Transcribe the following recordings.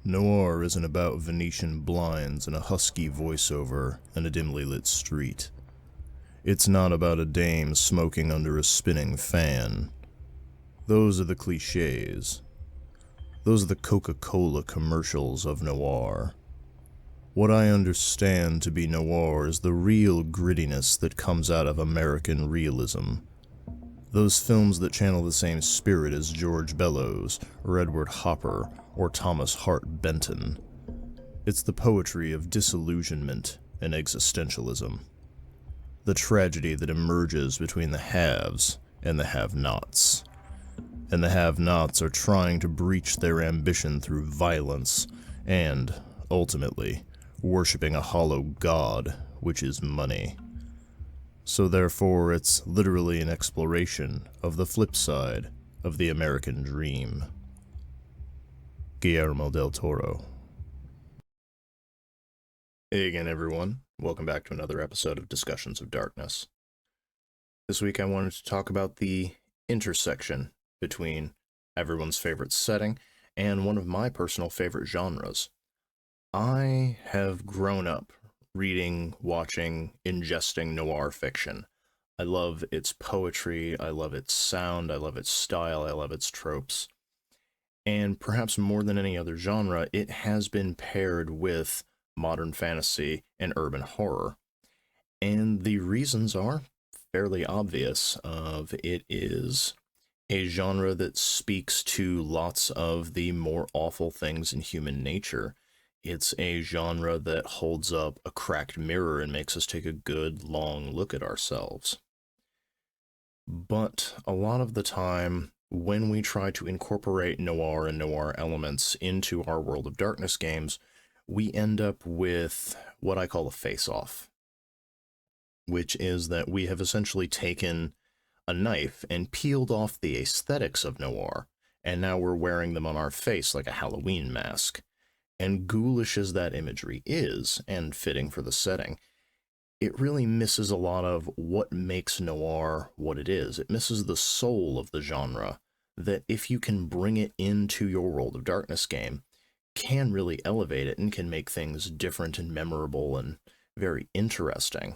Noir isn't about Venetian blinds and a husky voiceover and a dimly lit street. It's not about a dame smoking under a spinning fan. Those are the cliches. Those are the Coca-Cola commercials of noir. What I understand to be noir is the real grittiness that comes out of American realism. Those films that channel the same spirit as George Bellows, or Edward Hopper, or Thomas Hart Benton. It's the poetry of disillusionment and existentialism. The tragedy that emerges between the haves and the have-nots. And the have-nots are trying to breach their ambition through violence and, ultimately, worshipping a hollow god, which is money. So therefore, it's literally an exploration of the flip side of the American dream. Guillermo del Toro. Hey again, everyone. Welcome back to another episode of Discussions of Darkness. This week I wanted to talk about the intersection between everyone's favorite setting and one of my personal favorite genres. I have grown up reading, watching, ingesting noir fiction. I love its poetry, I love its sound, I love its style, I love its tropes. And perhaps more than any other genre, it has been paired with modern fantasy and urban horror. And the reasons are fairly obvious. It is a genre that speaks to lots of the more awful things in human nature. It's a genre that holds up a cracked mirror and makes us take a good, long look at ourselves. But a lot of the time, when we try to incorporate noir and noir elements into our World of Darkness games, we end up with what I call a face-off, which is that we have essentially taken a knife and peeled off the aesthetics of noir, and now we're wearing them on our face like a Halloween mask. And ghoulish as that imagery is, and fitting for the setting, it really misses a lot of what makes noir what it is. It misses the soul of the genre, that if you can bring it into your World of Darkness game, can really elevate it and can make things different and memorable and very interesting.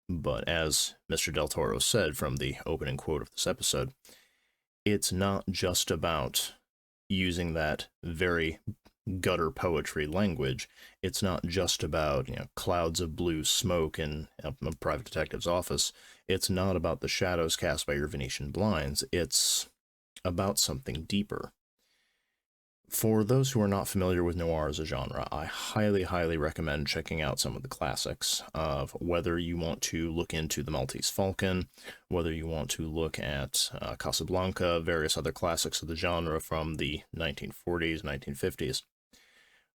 But as Mr. Del Toro said from the opening quote of this episode, it's not just about using that very gutter poetry language. It's not just about, clouds of blue smoke in a private detective's office. It's not about the shadows cast by your Venetian blinds. It's about something deeper. For those who are not familiar with noir as a genre, I highly, highly recommend checking out some of the classics, of whether you want to look into The Maltese Falcon, whether you want to look at Casablanca, various other classics of the genre from the 1940s, 1950s.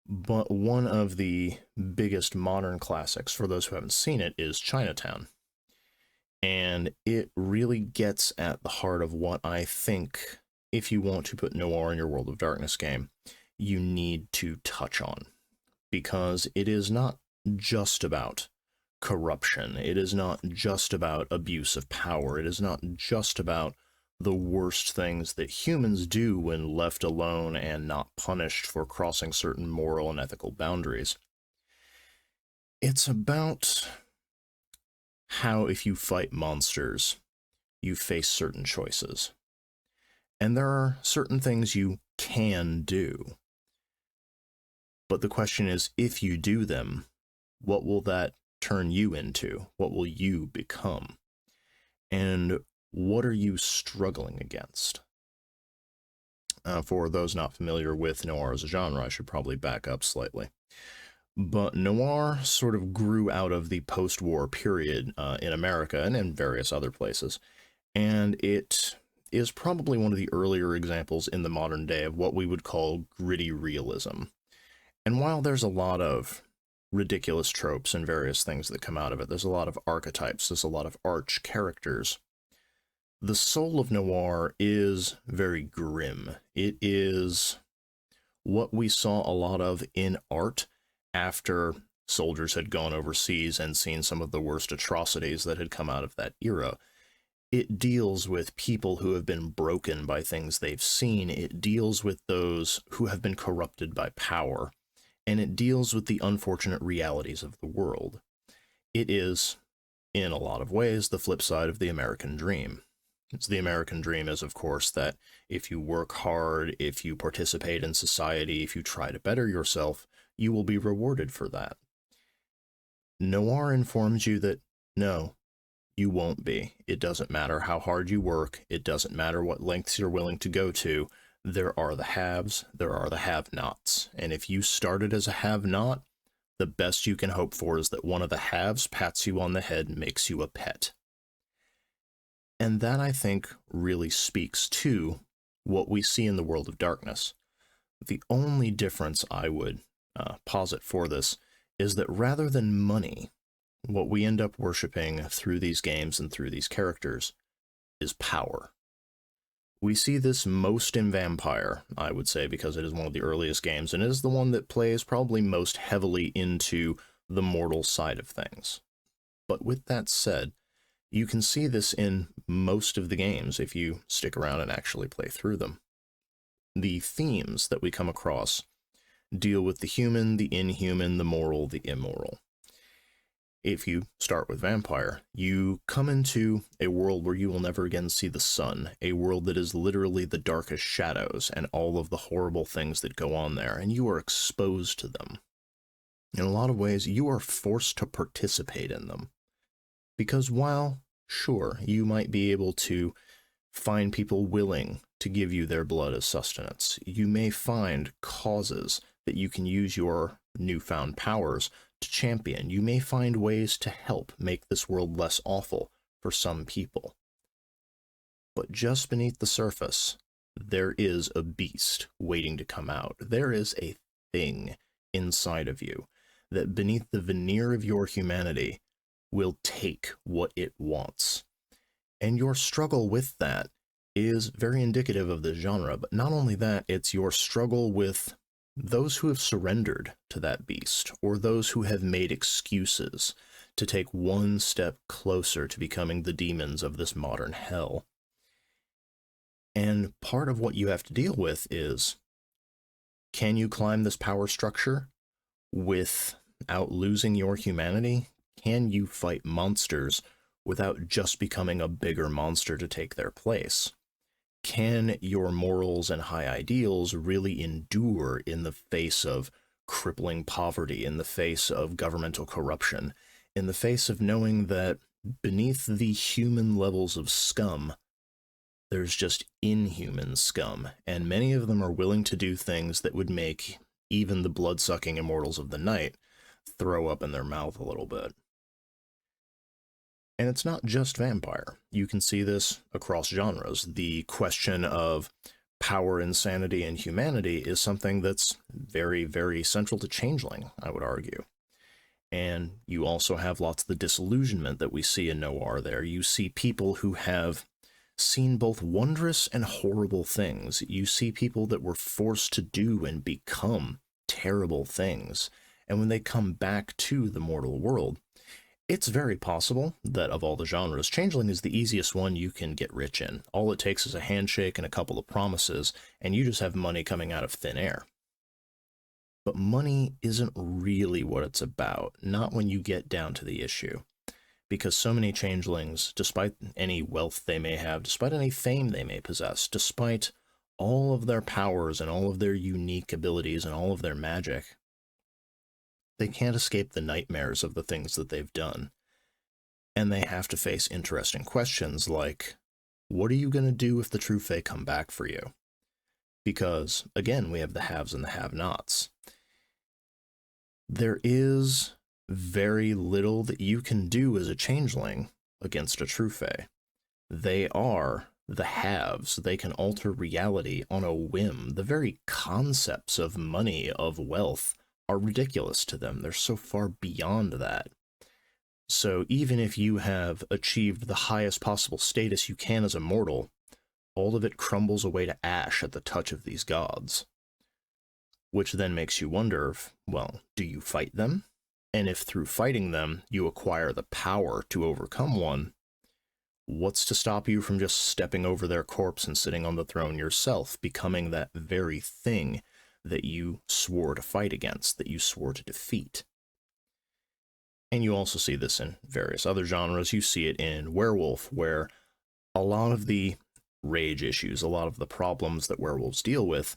But one of the biggest modern classics, for those who haven't seen it, is Chinatown. And it really gets at the heart of what I think, if you want to put noir in your World of Darkness game, you need to touch on. Because it is not just about corruption. It is not just about abuse of power. It is not just about the worst things that humans do when left alone and not punished for crossing certain moral and ethical boundaries. It's about how, if you fight monsters, you face certain choices. And there are certain things you can do. But the question is, if you do them, what will that turn you into? What will you become? And what are you struggling against? For those not familiar with noir as a genre, I should probably back up slightly. But noir sort of grew out of the post-war period in America and in various other places. And it is probably one of the earlier examples in the modern day of what we would call gritty realism. And while there's a lot of ridiculous tropes and various things that come out of it, there's a lot of archetypes, there's a lot of arch characters, the soul of noir is very grim. It is what we saw a lot of in art after soldiers had gone overseas and seen some of the worst atrocities that had come out of that era. It deals with people who have been broken by things they've seen. It deals with those who have been corrupted by power. And it deals with the unfortunate realities of the world. It is, in a lot of ways, the flip side of the American dream. It's the American dream is, of course, that if you work hard, if you participate in society, if you try to better yourself, you will be rewarded for that. Noir informs you that no, you won't be. It doesn't matter how hard you work. It doesn't matter what lengths you're willing to go to. There are the haves, there are the have-nots. And if you started as a have-not, the best you can hope for is that one of the haves pats you on the head and makes you a pet. And that, I think, really speaks to what we see in the world of darkness. The only difference I would posit for this is that rather than money, what we end up worshiping through these games and through these characters is power. We see this most in Vampire, I would say, because it is one of the earliest games, and it is the one that plays probably most heavily into the mortal side of things. But with that said, you can see this in most of the games if you stick around and actually play through them. The themes that we come across deal with the human, the inhuman, the moral, the immoral. If you start with Vampire, you come into a world where you will never again see the sun, a world that is literally the darkest shadows and all of the horrible things that go on there, and you are exposed to them. In a lot of ways, you are forced to participate in them. Because while, sure, you might be able to find people willing to give you their blood as sustenance, you may find causes that you can use your newfound powers to champion. You may find ways to help make this world less awful for some people. But just beneath the surface, there is a beast waiting to come out. There is a thing inside of you that beneath the veneer of your humanity will take what it wants. And your struggle with that is very indicative of the genre, but not only that, it's your struggle with those who have surrendered to that beast, or those who have made excuses to take one step closer to becoming the demons of this modern hell. And part of what you have to deal with is, can you climb this power structure without losing your humanity? Can you fight monsters without just becoming a bigger monster to take their place? Can your morals and high ideals really endure in the face of crippling poverty, in the face of governmental corruption, in the face of knowing that beneath the human levels of scum, there's just inhuman scum, and many of them are willing to do things that would make even the blood-sucking immortals of the night throw up in their mouth a little bit. And it's not just Vampire. You can see this across genres. The question of power, insanity, and humanity is something that's very, very central to Changeling, I would argue. And you also have lots of the disillusionment that we see in Noir there. You see people who have seen both wondrous and horrible things. You see people that were forced to do and become terrible things. And when they come back to the mortal world, it's very possible that of all the genres, Changeling is the easiest one you can get rich in. All it takes is a handshake and a couple of promises, and you just have money coming out of thin air. But money isn't really what it's about, not when you get down to the issue. Because so many Changelings, despite any wealth they may have, despite any fame they may possess, despite all of their powers and all of their unique abilities and all of their magic, they can't escape the nightmares of the things that they've done. And they have to face interesting questions like, what are you going to do if the true Fae come back for you? Because, again, we have the haves and the have-nots. There is very little that you can do as a Changeling against a true Fae. They are the haves. They can alter reality on a whim. The very concepts of money, of wealth, are ridiculous to them. They're so far beyond that. So even if you have achieved the highest possible status you can as a mortal, all of it crumbles away to ash at the touch of these gods. Which then makes you wonder, well, do you fight them? And if through fighting them you acquire the power to overcome one, What's to stop you from just stepping over their corpse and sitting on the throne yourself, becoming that very thing that you swore to fight against, that you swore to defeat? And you also see this in various other genres. You see it in werewolf, where a lot of the rage issues, a lot of the problems that werewolves deal with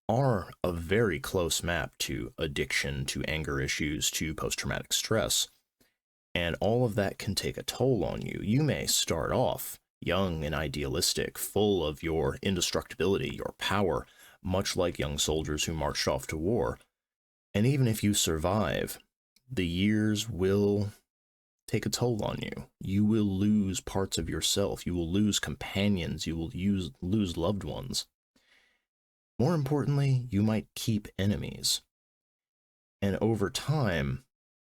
are a very close map to addiction, to anger issues, to post-traumatic stress. And all of that can take a toll on you. You may start off young and idealistic, full of your indestructibility, your power, much like young soldiers who marched off to war. And even if you survive, the years will take a toll on you. You will lose parts of yourself. You will lose companions. You will lose loved ones. More importantly, you might keep enemies. And over time,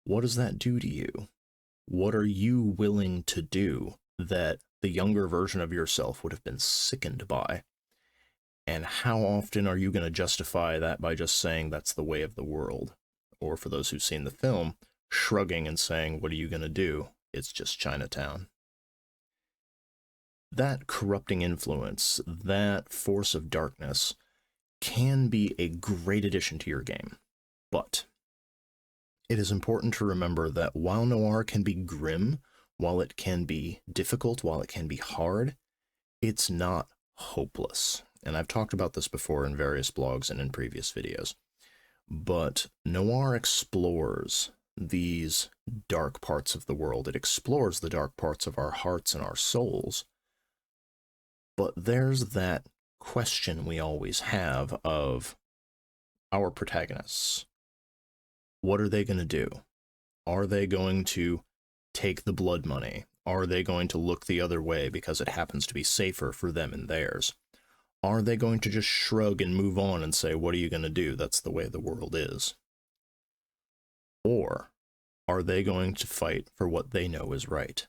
what does that do to you? What are you willing to do that the younger version of yourself would have been sickened by? And how often are you going to justify that by just saying that's the way of the world? Or for those who've seen the film, shrugging and saying, what are you going to do? It's just Chinatown. That corrupting influence, that force of darkness, can be a great addition to your game. But it is important to remember that while noir can be grim, while it can be difficult, while it can be hard, it's not hopeless. And I've talked about this before in various blogs and in previous videos. But noir explores these dark parts of the world. It explores the dark parts of our hearts and our souls. But there's that question we always have of our protagonists. What are they going to do? Are they going to take the blood money? Are they going to look the other way because it happens to be safer for them and theirs? Are they going to just shrug and move on and say, what are you going to do? That's the way the world is. Or are they going to fight for what they know is right?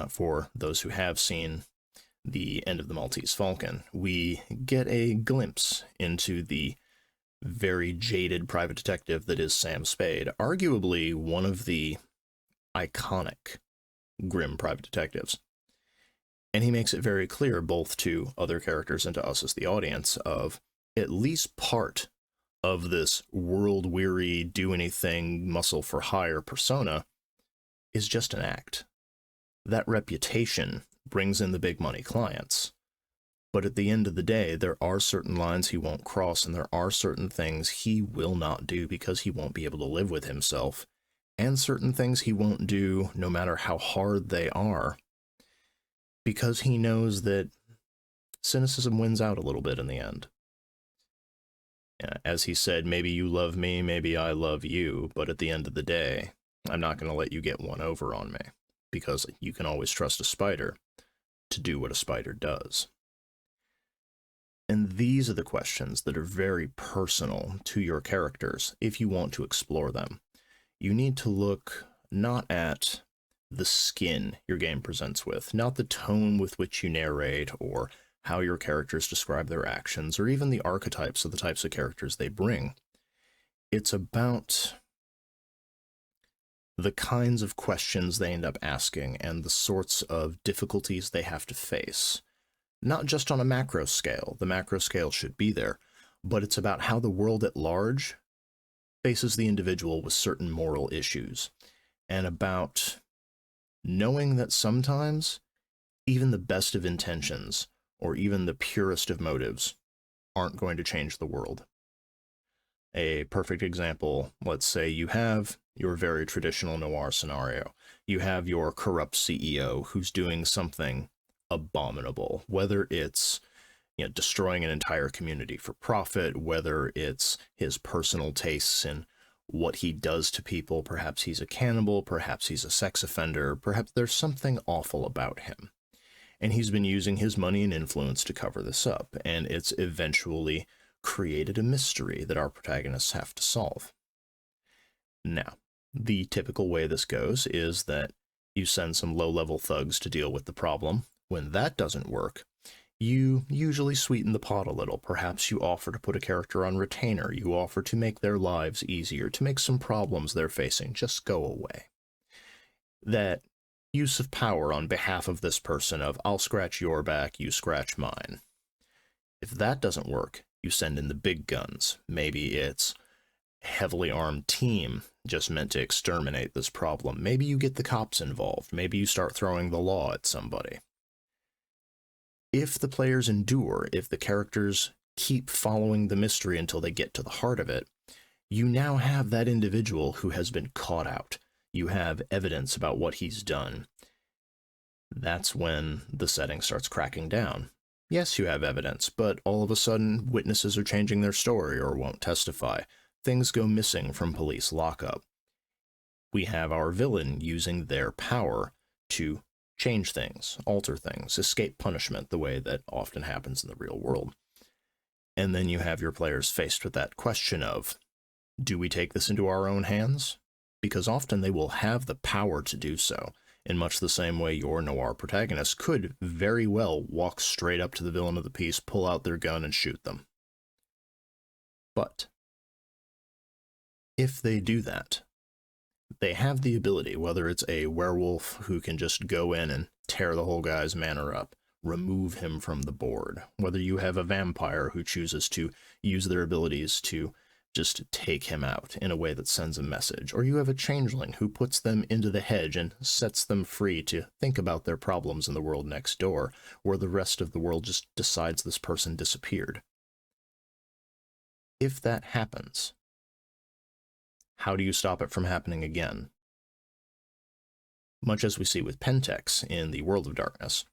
For those who have seen The End of the Maltese Falcon, we get a glimpse into the very jaded private detective that is Sam Spade, arguably one of the iconic grim private detectives. And he makes it very clear, both to other characters and to us as the audience, of at least part of this world-weary, do-anything, muscle-for-hire persona is just an act. That reputation brings in the big-money clients. But at the end of the day, there are certain lines he won't cross, and there are certain things he will not do because he won't be able to live with himself, and certain things he won't do no matter how hard they are, because he knows that cynicism wins out a little bit in the end. As he said, maybe you love me, maybe I love you, but at the end of the day, I'm not going to let you get one over on me, because you can always trust a spider to do what a spider does. And these are the questions that are very personal to your characters if you want to explore them. You need to look not at the skin your game presents with, not the tone with which you narrate, or how your characters describe their actions, or even the archetypes of the types of characters they bring. It's about the kinds of questions they end up asking and the sorts of difficulties they have to face. Not just on a macro scale, the macro scale should be there, but it's about how the world at large faces the individual with certain moral issues, and about knowing that sometimes even the best of intentions, or even the purest of motives, aren't going to change the world. A perfect example, let's say you have your very traditional noir scenario. You have your corrupt CEO who's doing something abominable, whether it's destroying an entire community for profit, whether it's his personal tastes in what he does to people. Perhaps he's a cannibal, perhaps he's a sex offender, perhaps there's something awful about him. And he's been using his money and influence to cover this up, and it's eventually created a mystery that our protagonists have to solve. Now, the typical way this goes is that you send some low-level thugs to deal with the problem. When that doesn't work, you usually sweeten the pot a little. Perhaps you offer to put a character on retainer. You offer to make their lives easier, to make some problems they're facing just go away. That use of power on behalf of this person of, I'll scratch your back, you scratch mine. If that doesn't work, you send in the big guns. Maybe it's a heavily armed team just meant to exterminate this problem. Maybe you get the cops involved. Maybe you start throwing the law at somebody. If the players endure, if the characters keep following the mystery until they get to the heart of it, you now have that individual who has been caught out. You have evidence about what he's done. That's when the setting starts cracking down. Yes, you have evidence, but all of a sudden, witnesses are changing their story or won't testify. Things go missing from police lockup. We have our villain using their power to change things, alter things, escape punishment the way that often happens in the real world. And then you have your players faced with that question of, do we take this into our own hands? Because often they will have the power to do so, in much the same way your noir protagonist could very well walk straight up to the villain of the piece, pull out their gun, and shoot them. But if they do that, they have the ability, whether it's a werewolf who can just go in and tear the whole guy's manor up, remove him from the board, whether you have a vampire who chooses to use their abilities to just take him out in a way that sends a message, or you have a changeling who puts them into the hedge and sets them free to think about their problems in the world next door, where the rest of the world just decides this person disappeared. If that happens, how do you stop it from happening again? Much as we see with Pentex in the World of Darkness,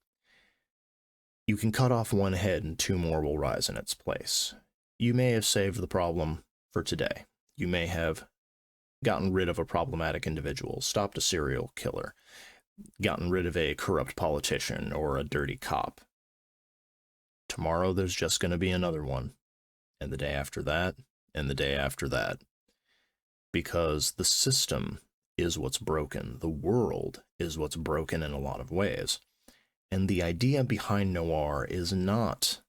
you can cut off one head and two more will rise in its place. You may have saved the problem for today. You may have gotten rid of a problematic individual, stopped a serial killer, gotten rid of a corrupt politician or a dirty cop. Tomorrow there's just going to be another one, and the day after that, and the day after that. Because the system is what's broken. The world is what's broken in a lot of ways. And the idea behind noir is not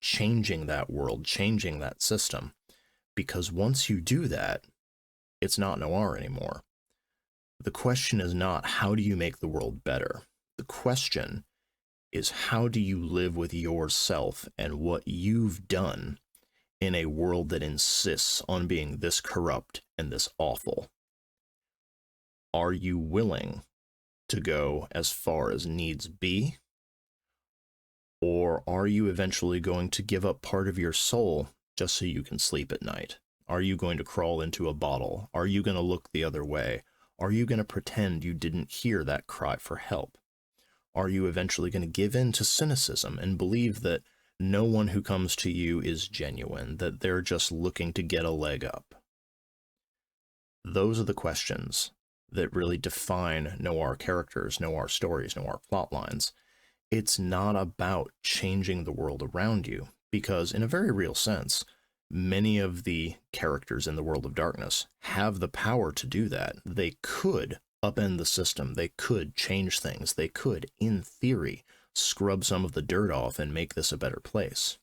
changing that world, changing that system. Because once you do that, it's not noir anymore. The question is not how do you make the world better? The question is how do you live with yourself and what you've done in a world that insists on being this corrupt and this awful? Are you willing to go as far as needs be? Or are you eventually going to give up part of your soul just so you can sleep at night? Are you going to crawl into a bottle? Are you going to look the other way? Are you going to pretend you didn't hear that cry for help? Are you eventually going to give in to cynicism and believe that no one who comes to you is genuine, that they're just looking to get a leg up? Those are the questions that really define noir characters, noir stories, noir plot lines. It's not about changing the world around you, because in a very real sense, many of the characters in the World of Darkness have the power to do that. They could upend the system. They could change things. They could, in theory, scrub some of the dirt off and make this a better place.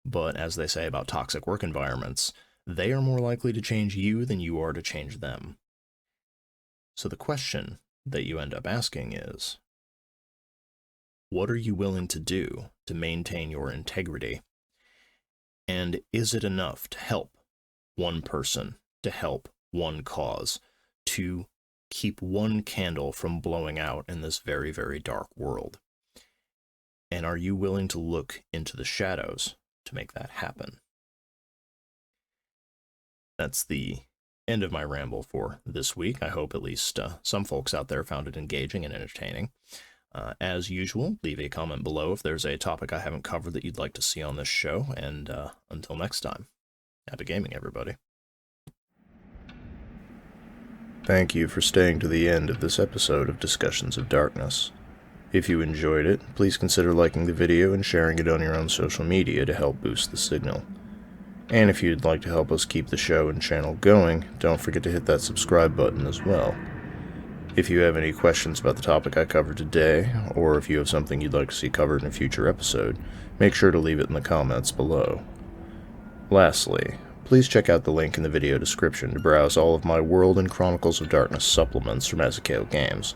But as they say about toxic work environments, they are more likely to change you than you are to change them. So the question that you end up asking is, what are you willing to do to maintain your integrity? And is it enough to help one person, to help one cause, to keep one candle from blowing out in this very, very dark world? And are you willing to look into the shadows to make that happen? That's the end of my ramble for this week. I hope at least some folks out there found it engaging and entertaining. As usual, leave a comment below if there's a topic I haven't covered that you'd like to see on this show, and until next time, happy gaming, everybody. Thank you for staying to the end of this episode of Discussions of Darkness. If you enjoyed it, please consider liking the video and sharing it on your own social media to help boost the signal. And if you'd like to help us keep the show and channel going, don't forget to hit that subscribe button as well. If you have any questions about the topic I covered today, or if you have something you'd like to see covered in a future episode, make sure to leave it in the comments below. Lastly, please check out the link in the video description to browse all of my World and Chronicles of Darkness supplements from Azukail Games.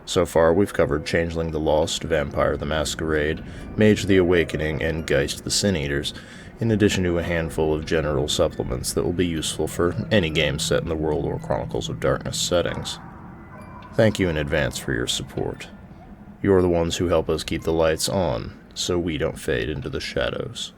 So far, we've covered Changeling the Lost, Vampire the Masquerade, Mage the Awakening, and Geist the Sin Eaters, in addition to a handful of general supplements that will be useful for any game set in the World or Chronicles of Darkness settings. Thank you in advance for your support. You're the ones who help us keep the lights on, so we don't fade into the shadows.